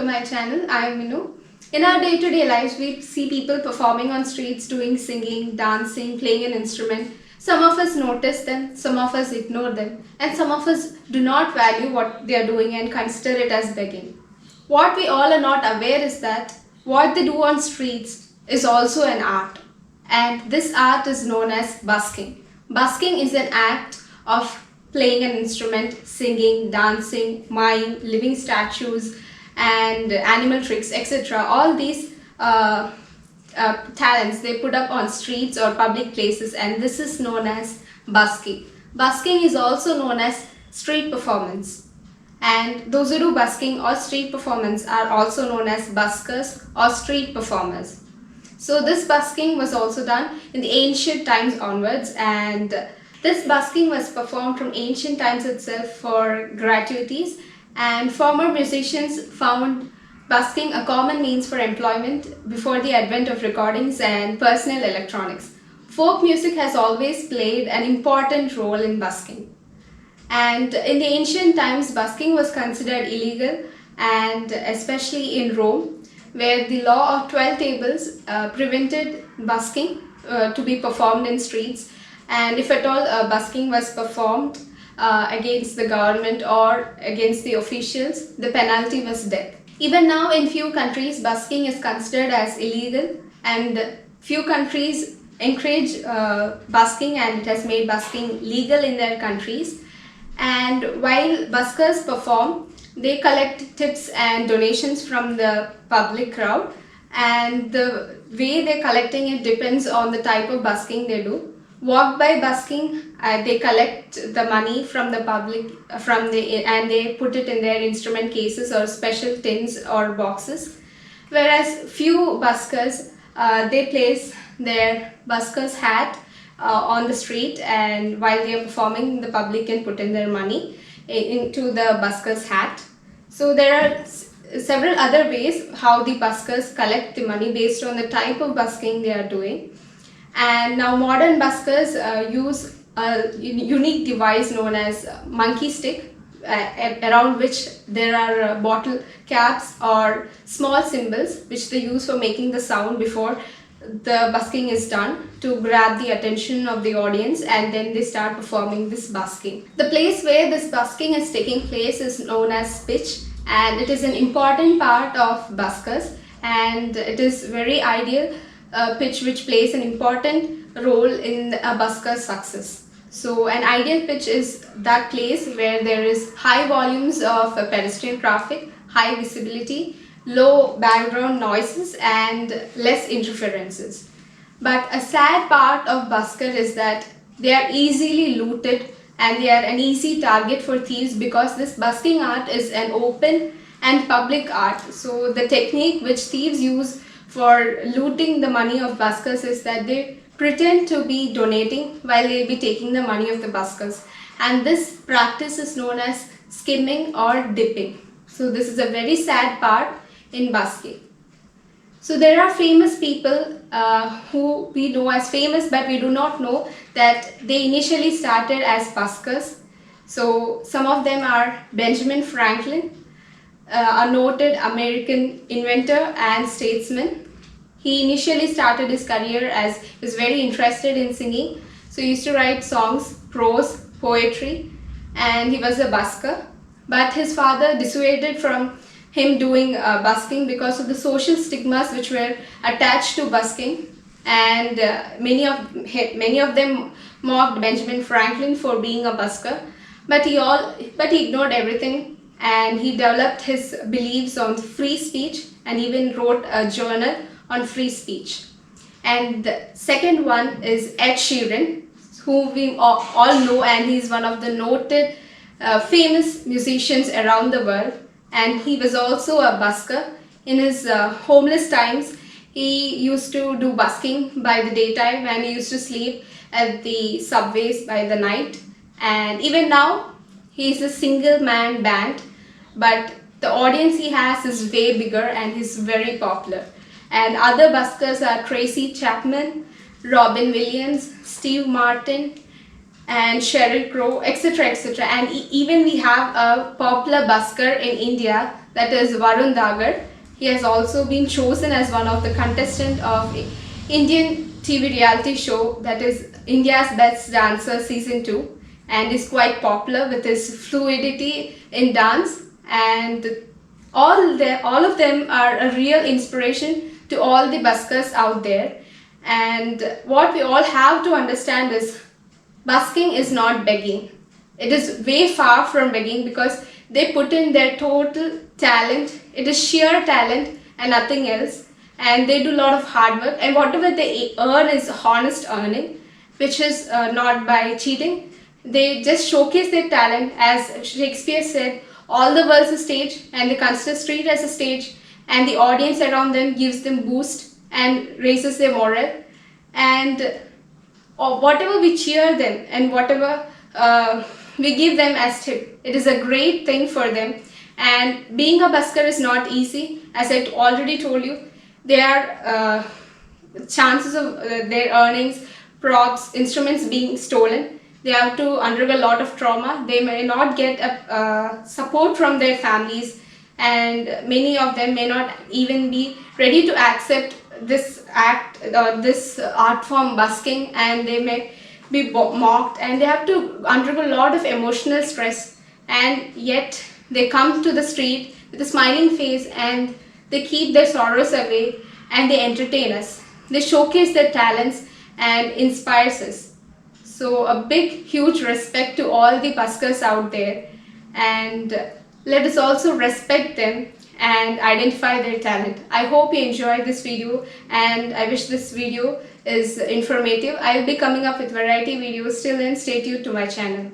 to my channel. I am Minu. In our day-to-day lives, we see people performing on streets, doing singing, dancing, playing an instrument. Some of us notice them, some of us ignore them, and some of us do not value what they are doing and consider it as begging. What we all are not aware is that what they do on streets is also an art, and this art is known as busking. Busking is an act of playing an instrument, singing, dancing, mime, living statues, and animal tricks, etc. All these talents they put up on streets or public places, and this is known as busking. Busking is also known as street performance. And those who do busking or street performance are also known as buskers or street performers. So this busking was also done in the ancient times onwards, and this busking was performed from ancient times itself for gratuities, and former musicians found busking a common means for employment before the advent of recordings and personal electronics. Folk music has always played an important role in busking. And in the ancient times, busking was considered illegal, and especially in Rome, where the law of 12 tables prevented busking to be performed in streets. And if at all busking was performed against the government or against the officials, the penalty was death. Even now in few countries, busking is considered as illegal, and few countries encourage busking, and it has made busking legal in their countries. And while buskers perform, they collect tips and donations from the public crowd, and the way they're collecting it depends on the type of busking they do. Walk by busking, they collect the money from the public and they put it in their instrument cases or special tins or boxes. Whereas few buskers, they place their busker's hat on the street, and while they are performing, the public can put in their money into the busker's hat. So there are several other ways how the buskers collect the money based on the type of busking they are doing. And now modern buskers use a unique device known as monkey stick, around which there are bottle caps or small cymbals which they use for making the sound before the busking is done to grab the attention of the audience, and then they start performing this busking. The place where this busking is taking place is known as pitch, and it is an important part of buskers, and it is very ideal pitch which plays an important role in a busker's success. So an ideal pitch is that place where there is high volumes of pedestrian traffic, high visibility, low background noises, and less interferences. But a sad part of busker is that they are easily looted and they are an easy target for thieves, because this busking art is an open and public art. So the technique which thieves use for looting the money of buskers is that they pretend to be donating while they'll be taking the money of the buskers, and this practice is known as skimming or dipping. So this is a very sad part in busking. So there are famous people who we know as famous, but we do not know that they initially started as buskers. So some of them are Benjamin Franklin, a noted American inventor and statesman. He initially started his career as he was very interested in singing. So he used to write songs, prose, poetry, and he was a busker. But his father dissuaded from him doing busking because of the social stigmas which were attached to busking, and many of them mocked Benjamin Franklin for being a busker. But he ignored everything, and he developed his beliefs on free speech and even wrote a journal on free speech. And the second one is Ed Sheeran, who we all know, and he's one of the noted famous musicians around the world, and he was also a busker. In his homeless times, he used to do busking by the daytime, and he used to sleep at the subways by the night. And even now, he's a single man band, but the audience he has is way bigger and he's very popular. And other buskers are Tracy Chapman, Robin Williams, Steve Martin, and Sheryl Crow, etc. etc. And even we have a popular busker in India, that is Varun Dagar. He has also been chosen as one of the contestants of Indian TV reality show, that is India's Best Dancer Season 2, and is quite popular with his fluidity in dance. And all of them are a real inspiration to all the buskers out there. And what we all have to understand is busking is not begging. It is way far from begging, because they put in their total talent. It is sheer talent and nothing else. And they do a lot of hard work, and whatever they earn is honest earning, which is not by cheating. They just showcase their talent. As Shakespeare said, all the world's a stage, and they consider street as a stage, and the audience around them gives them boost and raises their morale. And or whatever we cheer them and whatever we give them as tip, it is a great thing for them. And being a busker is not easy, as I already told you. There are chances of their earnings, props, instruments being stolen. They have to undergo a lot of trauma. They may not get support from their families, and many of them may not even be ready to accept this act or this art form busking, and they may be mocked, and they have to undergo a lot of emotional stress. And yet they come to the street with a smiling face, and they keep their sorrows away, and they entertain us. They showcase their talents and inspires us. So a big huge respect to all the buskers out there, and let us also respect them and identify their talent. I hope you enjoyed this video, and I wish this video is informative. I will be coming up with variety videos. Till then, stay tuned to my channel.